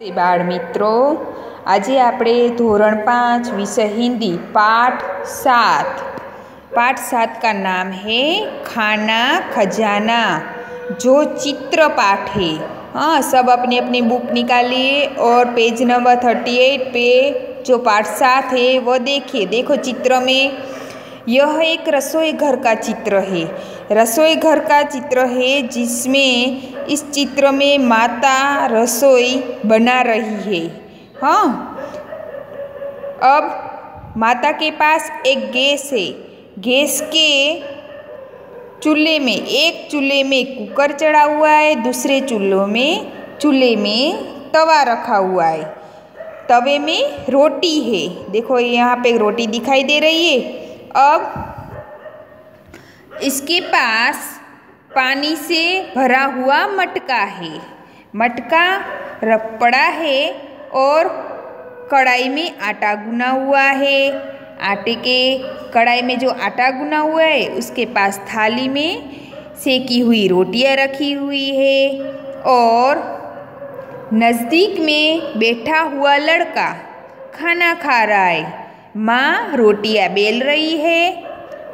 बाळ मित्रों, आज आपणे धोरण 5 विषय हिंदी पाठ 7 का नाम है खाना खजाना। जो चित्र पाठ है। हाँ, सब अपनी अपनी बुक निकालिए और पेज नंबर 38 पे जो पाठ 7 है वो देखिए। देखो चित्र में यह एक रसोई घर का चित्र है। रसोई घर का चित्र है जिसमें इस चित्र में माता रसोई बना रही है। हाँ, अब माता के पास एक गैस है। गैस के एक चूल्हे में कुकर चढ़ा हुआ है, दूसरे चूल्हे में तवा रखा हुआ है। तवे में रोटी है। देखो यहाँ पे रोटी दिखाई दे रही है। अब इसके पास पानी से भरा हुआ मटका है। मटका पड़ा है और कढ़ाई में आटा गुना हुआ है। आटे के कढ़ाई में जो आटा गुना हुआ है उसके पास थाली में सेकी हुई रोटियां रखी हुई है और नज़दीक में बैठा हुआ लड़का खाना खा रहा है। माँ रोटियां बेल रही है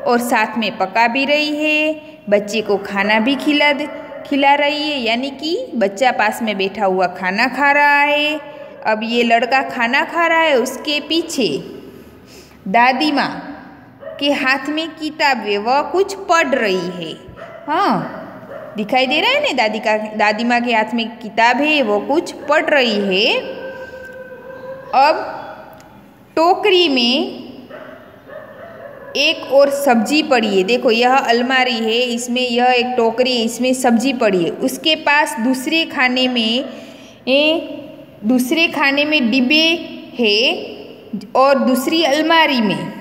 और साथ में पका भी रही है। बच्चे को खाना भी खिला रही है, यानी कि बच्चा पास में बैठा हुआ खाना खा रहा है। अब ये लड़का खाना खा रहा है, उसके पीछे दादी माँ के हाथ में किताब है, वह कुछ पढ़ रही है। हाँ, दिखाई दे रहा है ना, दादी माँ के हाथ में किताब है, वो कुछ पढ़ रही है। अब टोकरी में एक और सब्जी पड़ी है। देखो यह अलमारी है, इसमें यह एक टोकरी है, इसमें सब्जी पड़ी है। उसके पास दूसरे खाने में डिब्बे है और दूसरी अलमारी में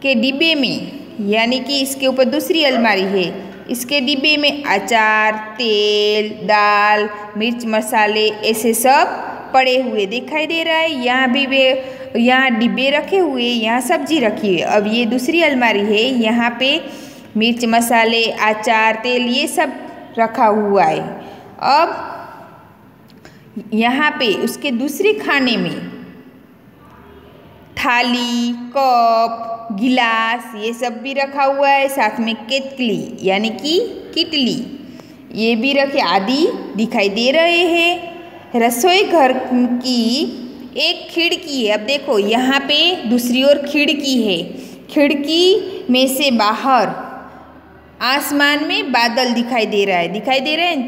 के डिब्बे में, यानी कि इसके ऊपर दूसरी अलमारी है, इसके डिब्बे में अचार, तेल, दाल, मिर्च मसाले ऐसे सब पड़े हुए दिखाई दे रहा है। यहाँ डिब्बे रखे हुए, यहाँ सब्जी रखी है। अब ये दूसरी अलमारी है, यहाँ पे मिर्च मसाले, अचार, तेल ये सब रखा हुआ है। अब यहाँ पे उसके दूसरे खाने में थाली, कप, गिलास ये सब भी रखा हुआ है। साथ में केतली यानी कि किटली ये भी रखे आदि दिखाई दे रहे हैं। रसोई घर की एक खिड़की है। अब देखो यहाँ पे दूसरी ओर खिड़की है। खिड़की में से बाहर आसमान में बादल दिखाई दे रहा है।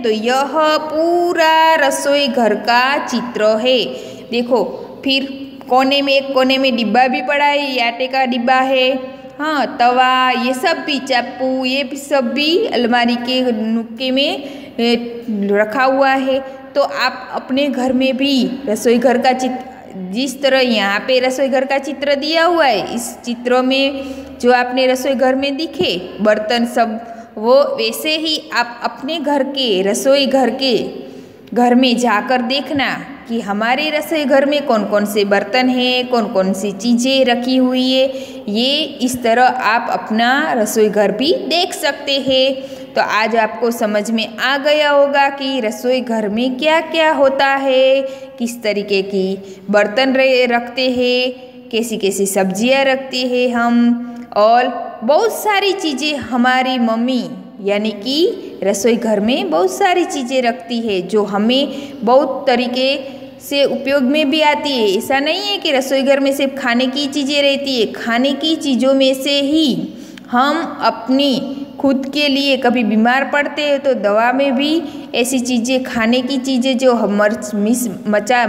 तो यह पूरा रसोई घर का चित्र है। देखो फिर एक कोने में डिब्बा भी पड़ा है, ये आटे का डिब्बा है। हाँ, तवा ये सब भी, चाकू ये सब भी अलमारी के नुक्के में रखा हुआ है। तो आप अपने घर में भी रसोई घर का चित्र, जिस तरह यहाँ पे रसोई घर का चित्र दिया हुआ है, इस चित्र में जो आपने रसोई घर में दिखे बर्तन सब, वो वैसे ही आप अपने रसोई घर में जाकर देखना कि हमारे रसोई घर में कौन कौन से बर्तन हैं, कौन कौन सी चीज़ें रखी हुई है। ये इस तरह आप अपना रसोई घर भी देख सकते हैं। तो आज आपको समझ में आ गया होगा कि रसोई घर में क्या क्या होता है, किस तरीके की बर्तन रखते हैं, कैसी कैसी सब्जियां रखते हैं हम, और बहुत सारी चीज़ें हमारी मम्मी यानी कि रसोई घर में बहुत सारी चीज़ें रखती है जो हमें बहुत तरीके से उपयोग में भी आती है। ऐसा नहीं है कि रसोई घर में सिर्फ खाने की चीज़ें रहती है। खाने की चीज़ों में से ही हम अपनी खुद के लिए कभी बीमार पड़ते हैं तो दवा में भी ऐसी चीज़ें, खाने की चीज़ें जो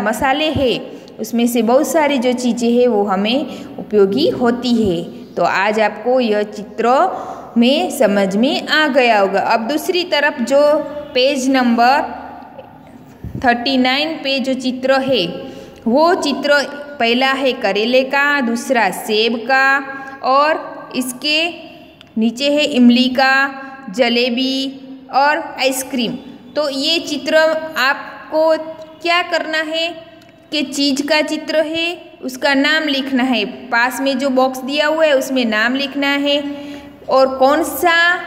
मसाले हैं उसमें से बहुत सारी जो चीज़ें हैं वो हमें उपयोगी होती है। तो आज आपको यह चित्र में समझ में आ गया होगा। अब दूसरी तरफ जो पेज नंबर 39 पे जो चित्र है, वो चित्र पहला है करेले का, दूसरा सेब का और इसके नीचे है इमली का, जलेबी और आइसक्रीम। तो ये चित्र आपको क्या करना है कि चीज़ का चित्र है, उसका नाम लिखना है। पास में जो बॉक्स दिया हुआ है उसमें नाम लिखना है और कौन सा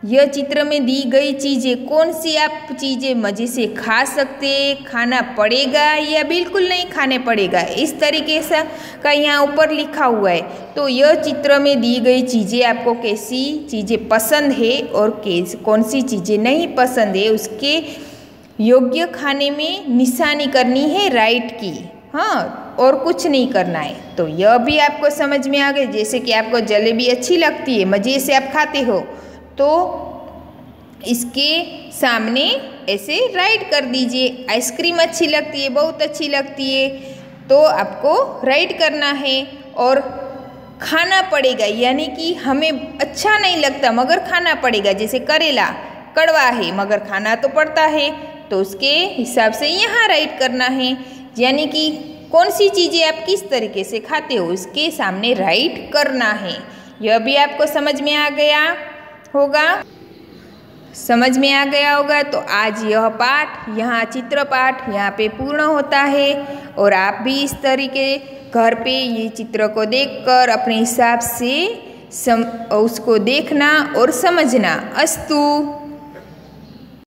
यह चित्र में दी गई चीज़ें कौन सी आप चीज़ें मज़े से खा सकते, खाना पड़ेगा या बिल्कुल नहीं खाने पड़ेगा, इस तरीके से का यहाँ ऊपर लिखा हुआ है। तो यह चित्र में दी गई चीज़ें आपको कैसी चीज़ें पसंद है और कौन सी चीज़ें नहीं पसंद है, उसके योग्य खाने में निशानी करनी है राइट की। हाँ, और कुछ नहीं करना है। तो यह भी आपको समझ में आ गई। जैसे कि आपको जलेबी अच्छी लगती है, मज़े से आप खाते हो, तो इसके सामने ऐसे राइट कर दीजिए। आइसक्रीम अच्छी लगती है, बहुत अच्छी लगती है, तो आपको राइट करना है। और खाना पड़ेगा यानी कि हमें अच्छा नहीं लगता मगर खाना पड़ेगा, जैसे करेला कड़वा है मगर खाना तो पड़ता है, तो उसके हिसाब से यहाँ राइट करना है। यानी कि कौन सी चीज़ें आप किस तरीके से खाते हो इसके सामने राइट करना है। यह भी आपको समझ में आ गया होगा। समझ में आ गया होगा। तो आज यह पाठ यहाँ चित्र पाठ यहाँ पे पूर्ण होता है। और आप भी इस तरीके घर पे ये चित्र को देखकर अपने हिसाब से उसको देखना और समझना। अस्तु।